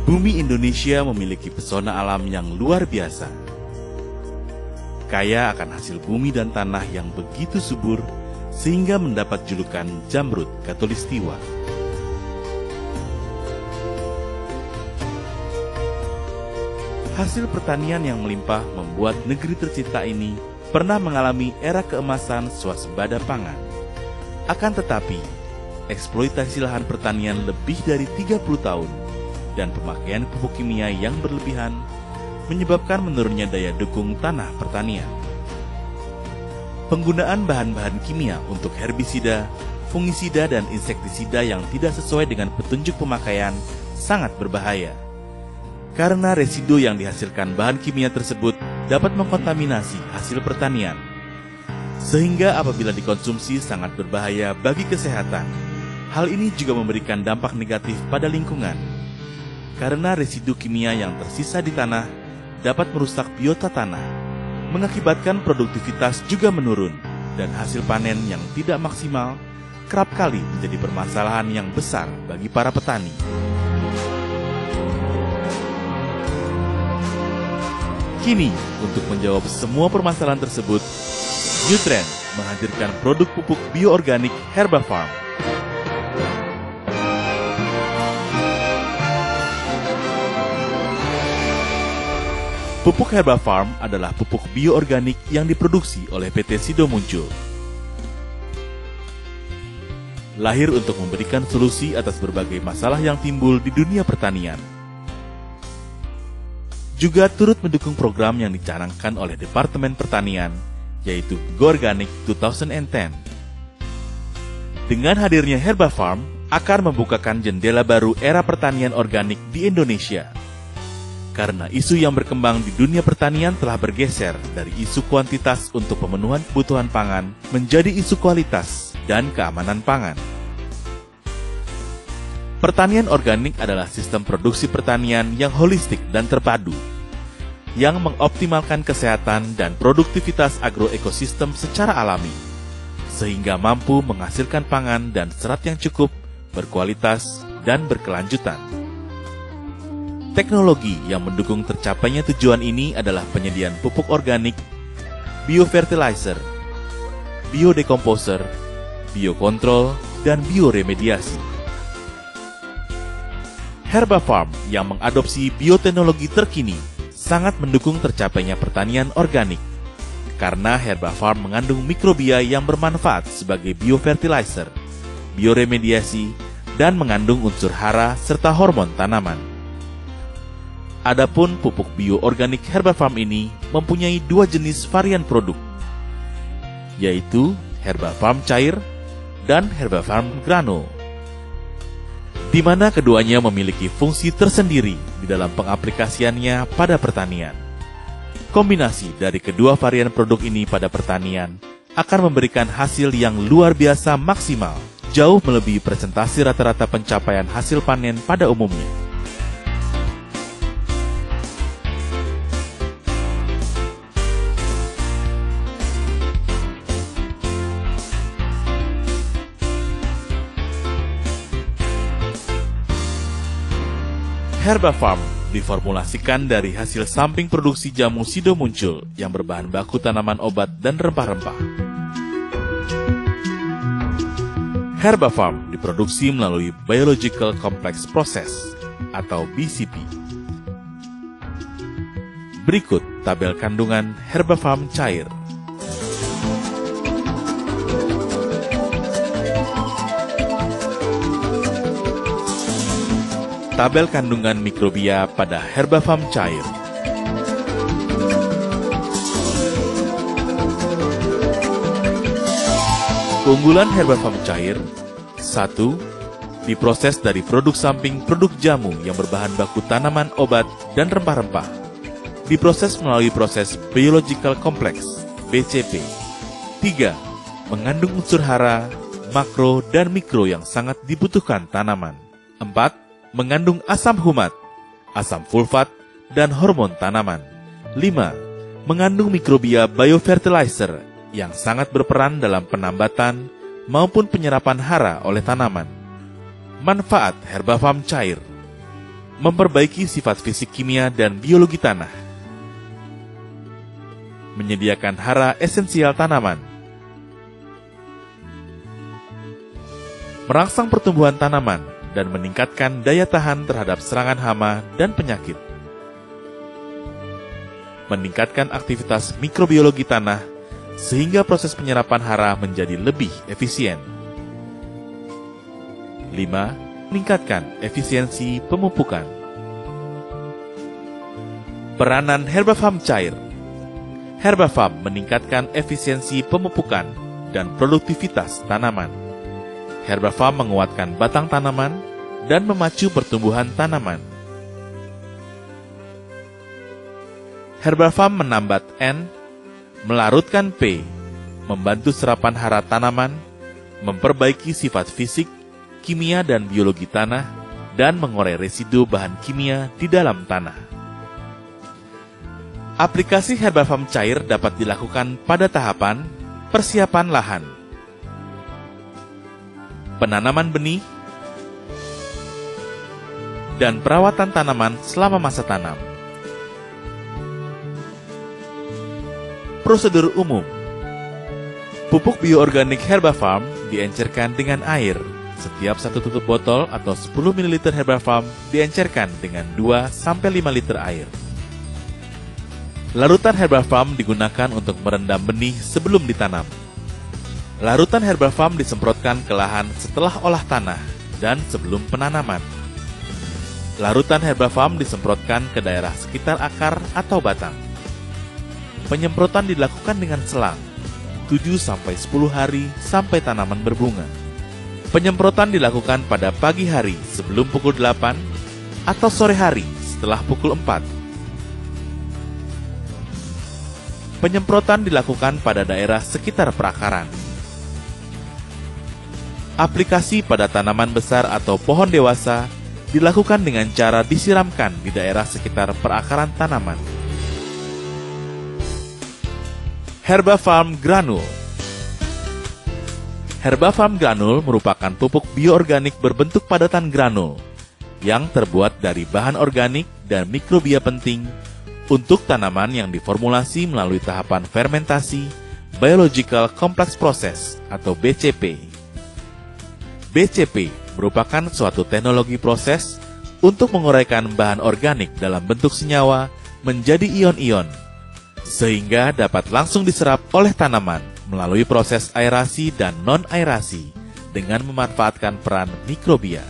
Bumi Indonesia memiliki pesona alam yang luar biasa. Kaya akan hasil bumi dan tanah yang begitu subur sehingga mendapat julukan Jamrud Khatulistiwa. Hasil pertanian yang melimpah membuat negeri tercinta ini pernah mengalami era keemasan swasembada pangan. Akan tetapi, eksploitasi lahan pertanian lebih dari 30 tahun dan pemakaian pupuk kimia yang berlebihan menyebabkan menurunnya daya dukung tanah pertanian. Penggunaan bahan-bahan kimia untuk herbisida, fungisida, dan insektisida yang tidak sesuai dengan petunjuk pemakaian sangat berbahaya. Karena residu yang dihasilkan bahan kimia tersebut dapat mengkontaminasi hasil pertanian, sehingga apabila dikonsumsi sangat berbahaya bagi kesehatan. Hal ini juga memberikan dampak negatif pada lingkungan, karena residu kimia yang tersisa di tanah dapat merusak biota tanah, mengakibatkan produktivitas juga menurun, dan hasil panen yang tidak maksimal kerap kali menjadi permasalahan yang besar bagi para petani. Kini, untuk menjawab semua permasalahan tersebut, Newtrend menghadirkan produk pupuk bioorganik Herbafarm. Pupuk Herbafarm adalah pupuk bioorganik yang diproduksi oleh PT Sido Muncul. Lahir untuk memberikan solusi atas berbagai masalah yang timbul di dunia pertanian. Juga turut mendukung program yang dicanangkan oleh Departemen Pertanian, yaitu Go Organic 2010. Dengan hadirnya Herbafarm akan membukakan jendela baru era pertanian organik di Indonesia. Karena isu yang berkembang di dunia pertanian telah bergeser dari isu kuantitas untuk pemenuhan kebutuhan pangan menjadi isu kualitas dan keamanan pangan. Pertanian organik adalah sistem produksi pertanian yang holistik dan terpadu, yang mengoptimalkan kesehatan dan produktivitas agroekosistem secara alami, sehingga mampu menghasilkan pangan dan serat yang cukup, berkualitas, dan berkelanjutan. Teknologi yang mendukung tercapainya tujuan ini adalah penyediaan pupuk organik, biofertilizer, biodecomposer, biokontrol, dan bioremediasi. Herbafarm yang mengadopsi bioteknologi terkini sangat mendukung tercapainya pertanian organik, karena Herbafarm mengandung mikrobia yang bermanfaat sebagai biofertilizer, bioremediasi, dan mengandung unsur hara serta hormon tanaman. Adapun pupuk bioorganik Herbafarm ini mempunyai dua jenis varian produk, yaitu Herbafarm cair dan Herbafarm grano, di mana keduanya memiliki fungsi tersendiri di dalam pengaplikasiannya pada pertanian. Kombinasi dari kedua varian produk ini pada pertanian akan memberikan hasil yang luar biasa maksimal, jauh melebihi presentasi rata-rata pencapaian hasil panen pada umumnya. Herbafarm diformulasikan dari hasil samping produksi jamu Sido Muncul yang berbahan baku tanaman obat dan rempah-rempah. Herbafarm diproduksi melalui Biological Complex Process atau BCP. Berikut tabel kandungan Herbafarm cair. Tabel kandungan mikrobia pada Herbafarm cair. Keunggulan Herbafarm cair: 1. Diproses dari produk samping produk jamu yang berbahan baku tanaman obat dan rempah-rempah. Diproses melalui proses Biological Complex BCP. 3. Mengandung unsur hara, makro, dan mikro yang sangat dibutuhkan tanaman. 4. Mengandung asam humat, asam fulfat, dan hormon tanaman. 5. Mengandung mikrobia biofertilizer yang sangat berperan dalam penambatan maupun penyerapan hara oleh tanaman. Manfaat Herbafarm cair: memperbaiki sifat fisik kimia dan biologi tanah, menyediakan hara esensial tanaman, merangsang pertumbuhan tanaman, dan meningkatkan daya tahan terhadap serangan hama dan penyakit, meningkatkan aktivitas mikrobiologi tanah sehingga proses penyerapan hara menjadi lebih efisien. 5. Meningkatkan efisiensi pemupukan. Peranan herbafam cair. Herbafam meningkatkan efisiensi pemupukan dan produktivitas tanaman. Herbafam menguatkan batang tanaman dan memacu pertumbuhan tanaman. Herbafam menambat N, melarutkan P, membantu serapan hara tanaman, memperbaiki sifat fisik, kimia dan biologi tanah, dan mengurai residu bahan kimia di dalam tanah. Aplikasi herbafam cair dapat dilakukan pada tahapan persiapan lahan, penanaman benih, dan perawatan tanaman selama masa tanam. Prosedur umum. Pupuk bioorganik herbafam diencerkan dengan air. Setiap 1 tutup botol atau 10 ml herbafam diencerkan dengan 2-5 liter air. Larutan herbafam digunakan untuk merendam benih sebelum ditanam. Larutan herbafam disemprotkan ke lahan setelah olah tanah dan sebelum penanaman. Larutan herbafam disemprotkan ke daerah sekitar akar atau batang. Penyemprotan dilakukan dengan selang 7-10 hari sampai tanaman berbunga. Penyemprotan dilakukan pada pagi hari sebelum pukul 8 atau sore hari setelah pukul 4. Penyemprotan dilakukan pada daerah sekitar perakaran. Aplikasi pada tanaman besar atau pohon dewasa dilakukan dengan cara disiramkan di daerah sekitar perakaran tanaman. Herbafam granul. Herbafam granul merupakan pupuk bioorganik berbentuk padatan granul yang terbuat dari bahan organik dan mikrobia penting untuk tanaman yang diformulasi melalui tahapan fermentasi Biological Complex Process atau BCP. BCP merupakan suatu teknologi proses untuk menguraikan bahan organik dalam bentuk senyawa menjadi ion-ion, sehingga dapat langsung diserap oleh tanaman melalui proses aerasi dan non-aerasi dengan memanfaatkan peran mikrobia.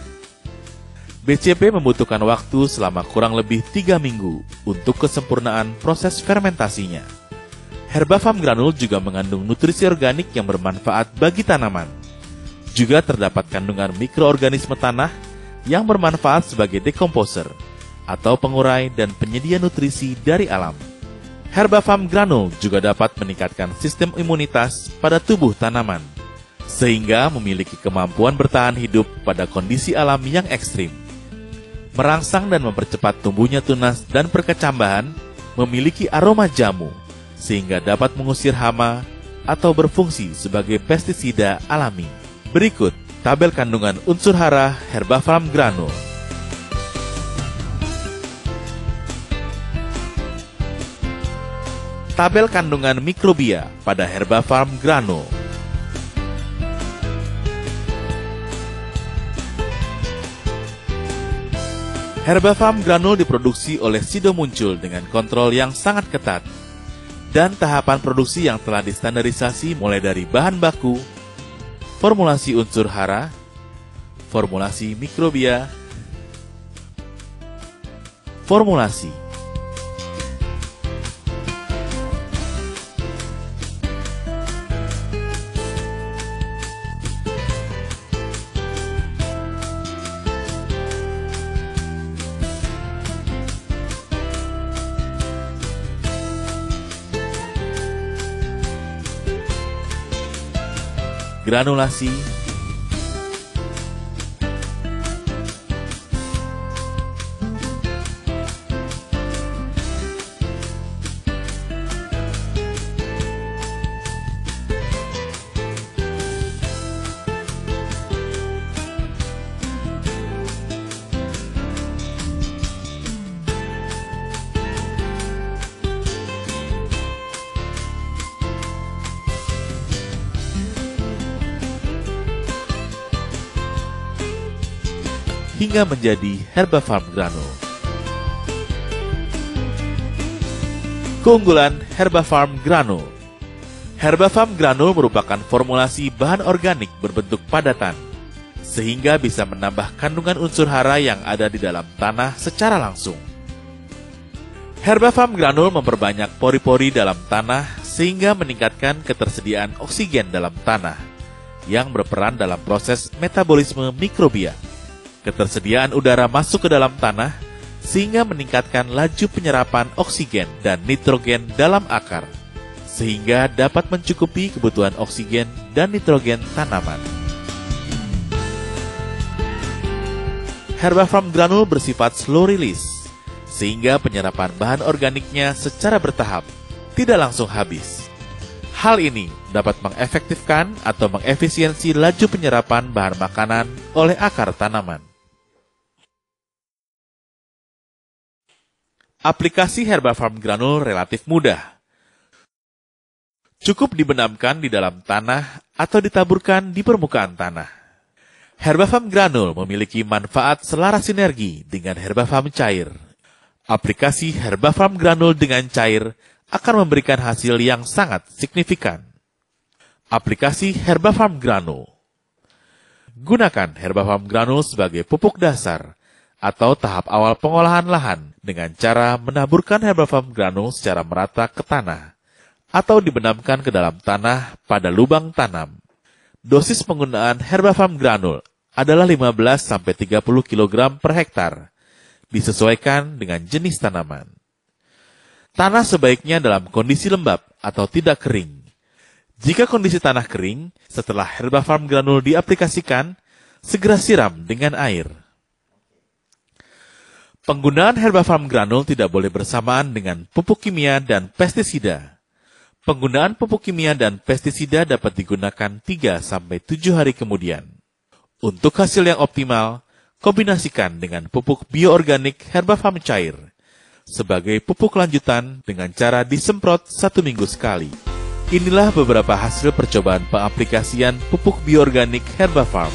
BCP membutuhkan waktu selama kurang lebih 3 minggu untuk kesempurnaan proses fermentasinya. Herbafam granul juga mengandung nutrisi organik yang bermanfaat bagi tanaman. Juga terdapat kandungan mikroorganisme tanah yang bermanfaat sebagai dekomposer atau pengurai dan penyedia nutrisi dari alam. Herbafam granul juga dapat meningkatkan sistem imunitas pada tubuh tanaman, sehingga memiliki kemampuan bertahan hidup pada kondisi alam yang ekstrim. Merangsang dan mempercepat tumbuhnya tunas dan perkecambahan, memiliki aroma jamu, sehingga dapat mengusir hama atau berfungsi sebagai pestisida alami. Berikut tabel kandungan unsur hara herbafam granul. Tabel kandungan mikrobia pada herbafam granul. Herbafam granul diproduksi oleh Sido Muncul dengan kontrol yang sangat ketat dan tahapan produksi yang telah distandarisasi mulai dari bahan baku, formulasi unsur hara, formulasi mikrobia, formulasi. Granulasi, hingga menjadi Herbafarm Granul. Keunggulan Herbafarm Granul. Herbafarm Granul merupakan formulasi bahan organik berbentuk padatan, sehingga bisa menambah kandungan unsur hara yang ada di dalam tanah secara langsung. Herbafarm Granul memperbanyak pori-pori dalam tanah sehingga meningkatkan ketersediaan oksigen dalam tanah, yang berperan dalam proses metabolisme mikrobia. Ketersediaan udara masuk ke dalam tanah sehingga meningkatkan laju penyerapan oksigen dan nitrogen dalam akar, sehingga dapat mencukupi kebutuhan oksigen dan nitrogen tanaman. Herbafarm Granul bersifat slow release, sehingga penyerapan bahan organiknya secara bertahap, tidak langsung habis. Hal ini dapat mengefektifkan atau mengefisiensi laju penyerapan bahan makanan oleh akar tanaman. Aplikasi Herbafarm Granul relatif mudah. Cukup dibenamkan di dalam tanah atau ditaburkan di permukaan tanah. Herbafarm Granul memiliki manfaat selaras sinergi dengan Herbafarm cair. Aplikasi Herbafarm Granul dengan cair akan memberikan hasil yang sangat signifikan. Aplikasi Herbafarm Granul. Gunakan Herbafarm Granul sebagai pupuk dasar atau tahap awal pengolahan lahan dengan cara menaburkan Herbafarm Granul secara merata ke tanah atau dibenamkan ke dalam tanah pada lubang tanam. Dosis penggunaan Herbafarm Granul adalah 15-30 kg per hektar, disesuaikan dengan jenis tanaman. Tanah sebaiknya dalam kondisi lembab atau tidak kering. Jika kondisi tanah kering, setelah Herbafarm Granul diaplikasikan, segera siram dengan air. Penggunaan Herbafarm Granul tidak boleh bersamaan dengan pupuk kimia dan pestisida. Penggunaan pupuk kimia dan pestisida dapat digunakan 3-7 hari kemudian. Untuk hasil yang optimal, kombinasikan dengan pupuk bioorganik Herbafarm cair sebagai pupuk lanjutan dengan cara disemprot 1 minggu sekali. Inilah beberapa hasil percobaan pengaplikasian pupuk bioorganik Herbafarm.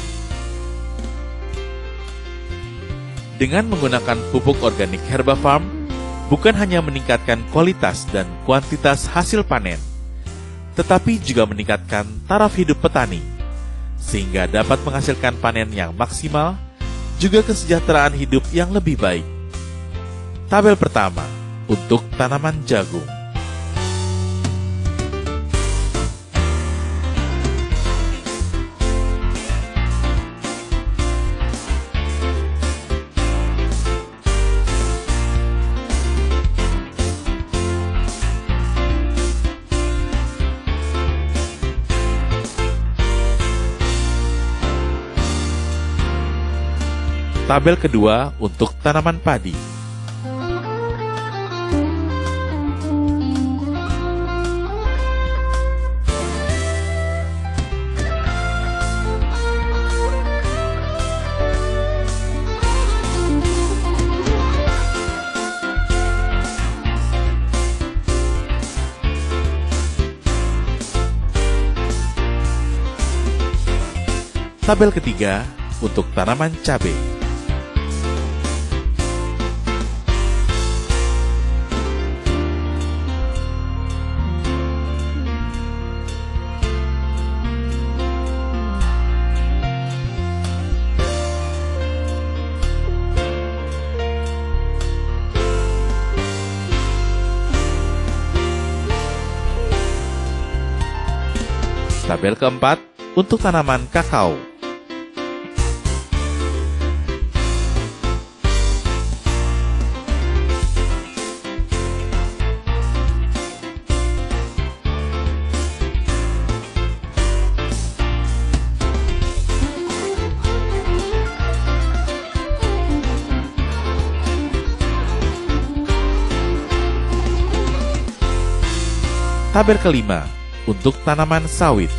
Dengan menggunakan pupuk organik Herbafarm, bukan hanya meningkatkan kualitas dan kuantitas hasil panen, tetapi juga meningkatkan taraf hidup petani, sehingga dapat menghasilkan panen yang maksimal, juga kesejahteraan hidup yang lebih baik. Tabel pertama, untuk tanaman jagung. Tabel kedua untuk tanaman padi. Tabel ketiga untuk tanaman cabai. Tabel keempat untuk tanaman kakao. Tabel kelima untuk tanaman sawit.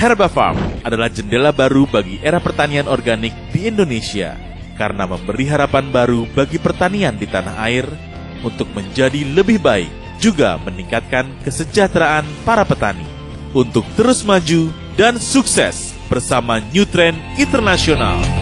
Herba Farm adalah jendela baru bagi era pertanian organik di Indonesia karena memberi harapan baru bagi pertanian di tanah air untuk menjadi lebih baik, juga meningkatkan kesejahteraan para petani untuk terus maju dan sukses bersama New Trend Internasional.